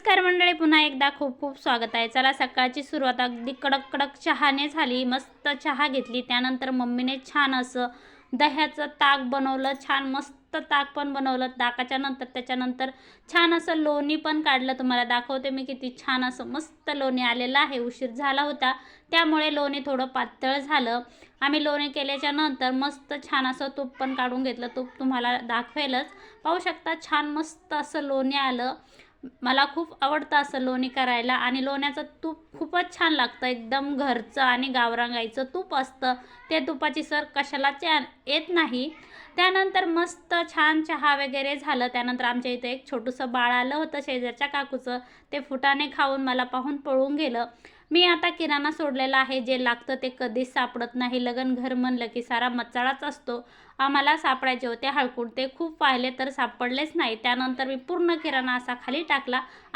नमस्कार मंडळी, पुन्हा एकदा खूप खूप स्वागत आहे. चला, सकाळची सुरुवात अगदी कडक कडक चहाने झाली. मस्त चहा घेतली. त्यानंतर मम्मीने छान असं दह्याचं ताक बनवलं. छान मस्त ताक पण बनवलं. ताकाच्या नंतर त्याच्यानंतर छान असं लोणी पण काढलं. तुम्हाला दाखवते मी किती छान असं मस्त लोणी आलेलं आहे. उशीर झाला होता त्यामुळे लोणी थोडं पातळ झालं. आम्ही लोणी केल्याच्या नंतर मस्त छान असं तूप पण काढून घेतलं. तूप तुम्हाला दाखवेलच. पाहू शकता छान मस्त असं लोणी आलं. मला खूप आवडतं असं लोणी करायला आणि लोण्याचं तूप खूपच छान लागतं. एकदम घरचं आणि गावरान गाईचं तूप असतं. ते तुपाची सर कशालाच येत नाही. त्यानंतर मस्त छान चहा वगैरे झालं. त्यानंतर आमच्या इथे एक छोटंसं बाळ आलं होतं शेजारच्या काकूचं. ते फुटाणे खाऊन मला पाहून पळून गेलं. मी आता किराणा सोडलेला आहे. जे लागतं ते कधीच सापडत नाही. लग्न घर म्हणलं की सारा मचाळाच असतो. आम्हाला सापडायचे होते हळकुंड. ते खूप पाहिले तर सापडलेच नाही. त्यानंतर मी पूर्ण किराणा असा खाली टाकला